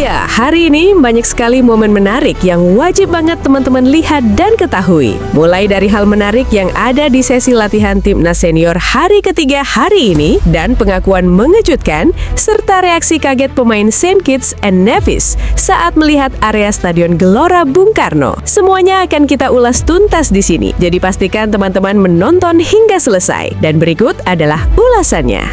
Ya, hari ini banyak sekali momen menarik yang wajib banget teman-teman lihat dan ketahui. Mulai dari hal menarik yang ada di sesi latihan Timnas Senior hari ketiga hari ini, dan pengakuan mengejutkan, serta reaksi kaget pemain St. Kitts and Nevis saat melihat area Stadion Gelora Bung Karno. Semuanya akan kita ulas tuntas di sini, jadi pastikan teman-teman menonton hingga selesai. Dan berikut adalah ulasannya.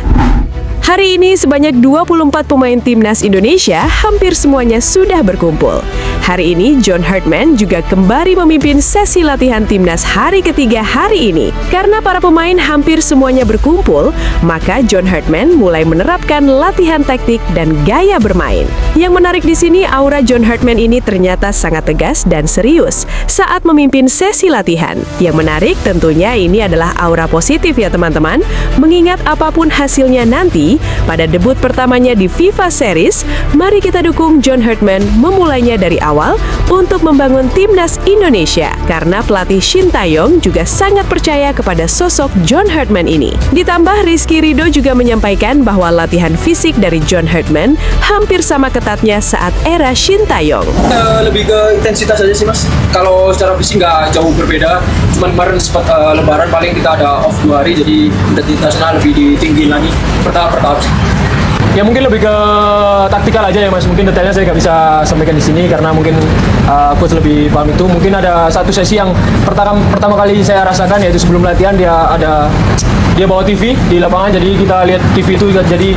Hari ini sebanyak 24 pemain Timnas Indonesia hampir semuanya sudah berkumpul. Hari ini John Hartman juga kembali memimpin sesi latihan Timnas hari ketiga hari ini. Karena para pemain hampir semuanya berkumpul, maka John Hartman mulai menerapkan latihan taktik dan gaya bermain. Yang menarik di sini, aura John Hartman ini ternyata sangat tegas dan serius saat memimpin sesi latihan. Yang menarik tentunya ini adalah aura positif ya teman-teman, mengingat apapun hasilnya nanti, pada debut pertamanya di FIFA Series, mari kita dukung John Hartman memulainya dari awal untuk membangun Timnas Indonesia. Karena pelatih Shin Tae-yong juga sangat percaya kepada sosok John Hartman ini. Ditambah Rizky Ridho juga menyampaikan bahwa latihan fisik dari John Hartman hampir sama ketatnya saat era Shin Tae-yong. Lebih ke intensitas aja sih mas. Kalau secara fisik nggak jauh berbeda. Cuman kemarin sempat lebaran paling kita ada off 2 hari, jadi intensitasnya lebih ditinggiin lagi. Bertahap sih. Ya mungkin lebih ke taktikal aja ya mas, mungkin detailnya saya nggak bisa sampaikan di sini karena mungkin coach lebih paham itu. Mungkin ada satu sesi yang pertama kali saya rasakan, yaitu sebelum latihan dia bawa TV di lapangan, jadi kita lihat TV itu jadi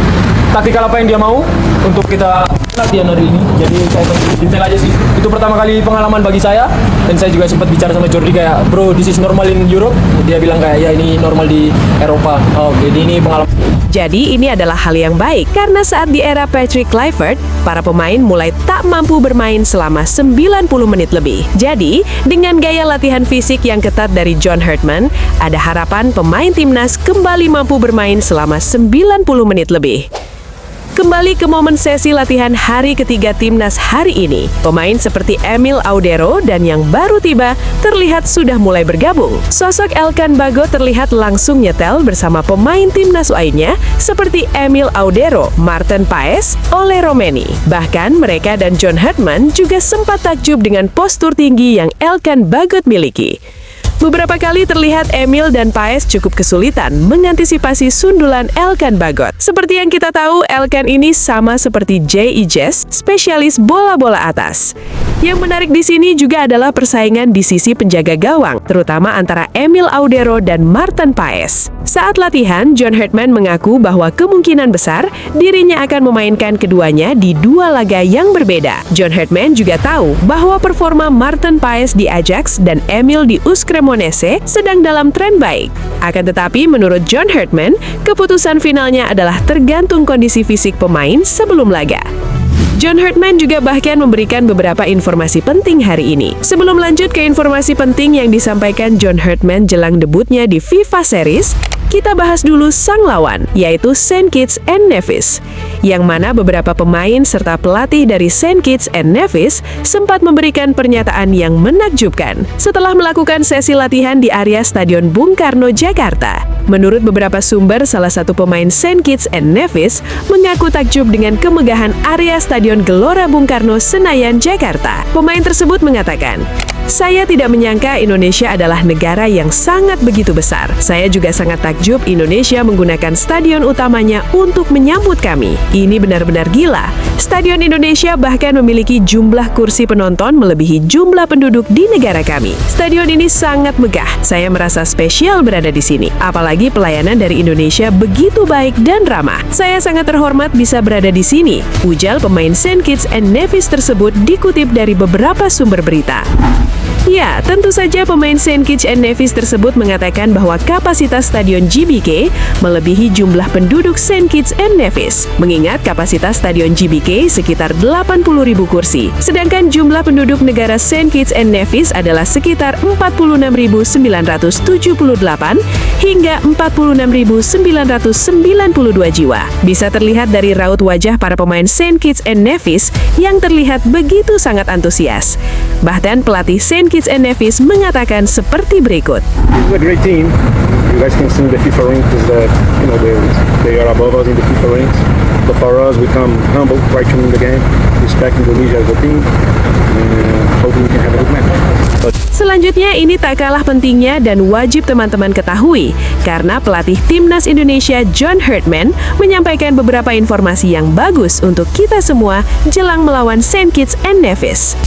taktikal apa yang dia mau untuk kita latihan hari ini. Jadi saya detail aja sih. Itu pertama kali pengalaman bagi saya, dan saya juga sempat bicara sama Jordi kayak, bro, this is normal in Europe. Dia bilang kayak, ya ini normal di Eropa. Jadi ini pengalaman. Jadi ini adalah hal yang baik, karena saat di era Patrick Kluivert, para pemain mulai tak mampu bermain selama 90 menit lebih. Jadi, dengan gaya latihan fisik yang ketat dari John Hartman, ada harapan pemain timnas kembali mampu bermain selama 90 menit lebih. Kembali ke momen sesi latihan hari ketiga Timnas hari ini. Pemain seperti Emil Audero dan yang baru tiba terlihat sudah mulai bergabung. Sosok Elkan Bagot terlihat langsung nyetel bersama pemain Timnas lainnya seperti Emil Audero, Maarten Paes, Ole Romeni. Bahkan mereka dan John Hartman juga sempat takjub dengan postur tinggi yang Elkan Bagot miliki. Beberapa kali terlihat Emil dan Paes cukup kesulitan mengantisipasi sundulan Elkan Bagot. Seperti yang kita tahu, Elkan ini sama seperti J.E. Jess, spesialis bola-bola atas. Yang menarik di sini juga adalah persaingan di sisi penjaga gawang, terutama antara Emil Audero dan Maarten Paes. Saat latihan, John Hartman mengaku bahwa kemungkinan besar dirinya akan memainkan keduanya di 2 laga yang berbeda. John Hartman juga tahu bahwa performa Maarten Paes di Ajax dan Emil di Cremonese sedang dalam tren baik. Akan tetapi, menurut John Hartman, keputusan finalnya adalah tergantung kondisi fisik pemain sebelum laga. John Hartman juga bahkan memberikan beberapa informasi penting hari ini. Sebelum lanjut ke informasi penting yang disampaikan John Hartman jelang debutnya di FIFA Series, kita bahas dulu sang lawan, yaitu St. Kitts and Nevis, yang mana beberapa pemain serta pelatih dari St. Kitts and Nevis sempat memberikan pernyataan yang menakjubkan setelah melakukan sesi latihan di area Stadion Bung Karno, Jakarta. Menurut beberapa sumber, salah satu pemain St. Kitts and Nevis mengaku takjub dengan kemegahan area Stadion Gelora Bung Karno, Senayan, Jakarta. Pemain tersebut mengatakan, "Saya tidak menyangka Indonesia adalah negara yang sangat begitu besar. Saya juga sangat takjub Indonesia menggunakan stadion utamanya untuk menyambut kami. Ini benar-benar gila. Stadion Indonesia bahkan memiliki jumlah kursi penonton melebihi jumlah penduduk di negara kami. Stadion ini sangat megah. Saya merasa spesial berada di sini. Apalagi pelayanan dari Indonesia begitu baik dan ramah. Saya sangat terhormat bisa berada di sini," ujar pemain St. Kitts and Nevis tersebut dikutip dari beberapa sumber berita. Ya, tentu saja pemain St. Kitts and Nevis tersebut mengatakan bahwa kapasitas Stadion GBK melebihi jumlah penduduk St. Kitts and Nevis. Mengingat kapasitas Stadion GBK sekitar 80.000 kursi, sedangkan jumlah penduduk negara St. Kitts and Nevis adalah sekitar 46.978 hingga 46.992 jiwa. Bisa terlihat dari raut wajah para pemain St. Kitts and Nevis yang terlihat begitu sangat antusias. Bahkan pelatih St. Kitts and Nevis mengatakan seperti berikut. It's a great team. You guys can see the FIFA rankings that they are above us in the FIFA ranks. But for us, we come humble right from the game, respect Indonesia as a team, and hopefully we can have a good match. But Selanjutnya ini tak kalah pentingnya dan wajib teman-teman ketahui karena pelatih Timnas Indonesia John Herdman menyampaikan beberapa informasi yang bagus untuk kita semua jelang melawan Saint Kitts and Nevis.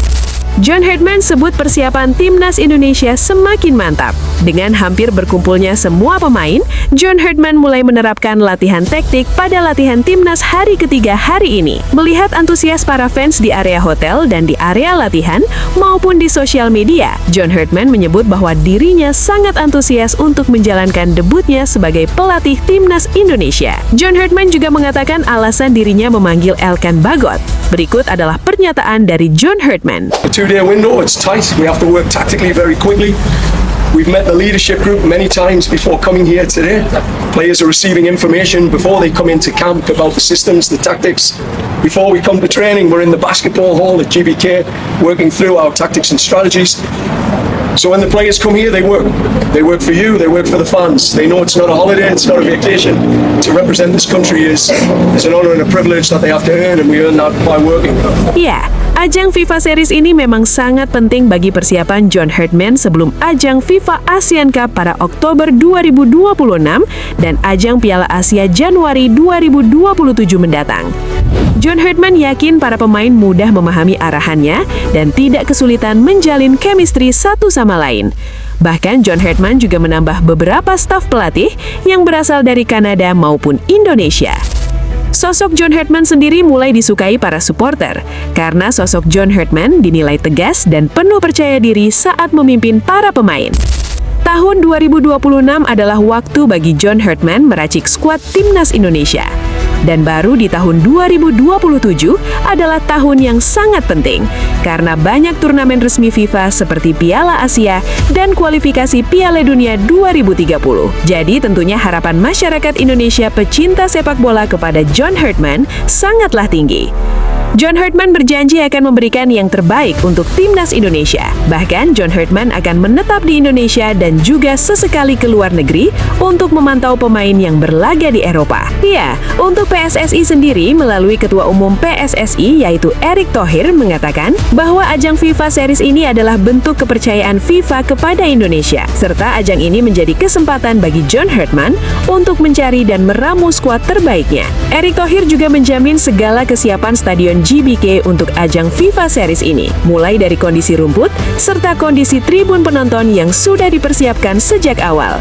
John Herdman sebut persiapan Timnas Indonesia semakin mantap. Dengan hampir berkumpulnya semua pemain, John Herdman mulai menerapkan latihan taktik pada latihan Timnas hari ketiga hari ini. Melihat antusias para fans di area hotel dan di area latihan maupun di sosial media, John Herdman menyebut bahwa dirinya sangat antusias untuk menjalankan debutnya sebagai pelatih Timnas Indonesia. John Herdman juga mengatakan alasan dirinya memanggil Elkan Bagot. Berikut adalah pernyataan dari John Herdman. The two-day window, it's tight. We have to work tactically very quickly. We've met the leadership group many times before coming here today. Players are receiving information before they come into camp about the systems, the tactics. Before we come to training, we're in the basketball hall at GBK working through our tactics and strategies. So when the players come here, they work. They work for you, they work for the fans. They know it's not a holiday, it's not a vacation. To represent this country is an honor and a privilege that they have to earn, and we earn that by working. Ya, ajang FIFA Series ini memang sangat penting bagi persiapan John Herdman sebelum ajang FIFA Asian Cup pada Oktober 2026 dan ajang Piala Asia Januari 2027 mendatang. John Herdman yakin para pemain mudah memahami arahannya dan tidak kesulitan menjalin chemistry satu sama lain. Bahkan John Herdman juga menambah beberapa staf pelatih yang berasal dari Kanada maupun Indonesia. Sosok John Herdman sendiri mulai disukai para supporter karena sosok John Herdman dinilai tegas dan penuh percaya diri saat memimpin para pemain. Tahun 2026 adalah waktu bagi John Herdman meracik skuad Timnas Indonesia. Dan baru di tahun 2027 adalah tahun yang sangat penting karena banyak turnamen resmi FIFA seperti Piala Asia dan kualifikasi Piala Dunia 2030. Jadi tentunya harapan masyarakat Indonesia pecinta sepak bola kepada John Herdman sangatlah tinggi. John Herdman berjanji akan memberikan yang terbaik untuk Timnas Indonesia. Bahkan John Herdman akan menetap di Indonesia dan juga sesekali ke luar negeri untuk memantau pemain yang berlaga di Eropa. Ya, untuk PSSI sendiri melalui Ketua Umum PSSI yaitu Erick Thohir mengatakan bahwa ajang FIFA Series ini adalah bentuk kepercayaan FIFA kepada Indonesia, serta ajang ini menjadi kesempatan bagi John Herdman untuk mencari dan meramu skuad terbaiknya. Erick Thohir juga menjamin segala kesiapan stadion GBK untuk ajang FIFA Series ini, mulai dari kondisi rumput serta kondisi tribun penonton yang sudah dipersiapkan sejak awal.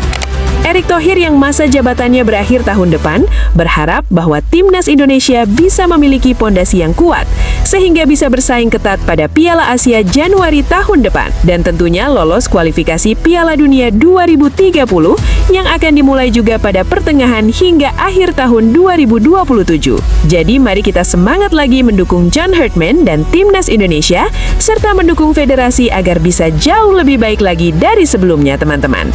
Erick Thohir yang masa jabatannya berakhir tahun depan berharap bahwa Timnas Indonesia bisa memiliki pondasi yang kuat sehingga bisa bersaing ketat pada Piala Asia Januari tahun depan dan tentunya lolos kualifikasi Piala Dunia 2030 yang akan dimulai juga pada pertengahan hingga akhir tahun 2027. Jadi mari kita semangat lagi mendukung John Herdman dan Timnas Indonesia serta mendukung federasi agar bisa jauh lebih baik lagi dari sebelumnya, teman-teman.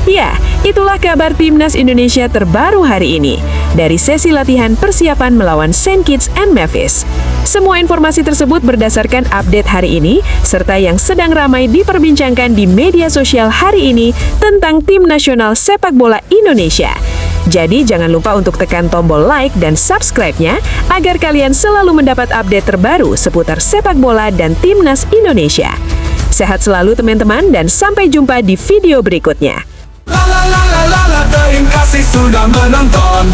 Ya, itulah kabar Timnas Indonesia terbaru hari ini dari sesi latihan persiapan melawan Saint Kitts and Nevis. Semua informasi tersebut berdasarkan update hari ini serta yang sedang ramai diperbincangkan di media sosial hari ini tentang Tim Nasional Sepak Bola Indonesia. Jadi jangan lupa untuk tekan tombol like dan subscribe-nya agar kalian selalu mendapat update terbaru seputar sepak bola dan Timnas Indonesia. Sehat selalu teman-teman dan sampai jumpa di video berikutnya. Terima kasih sudah menonton.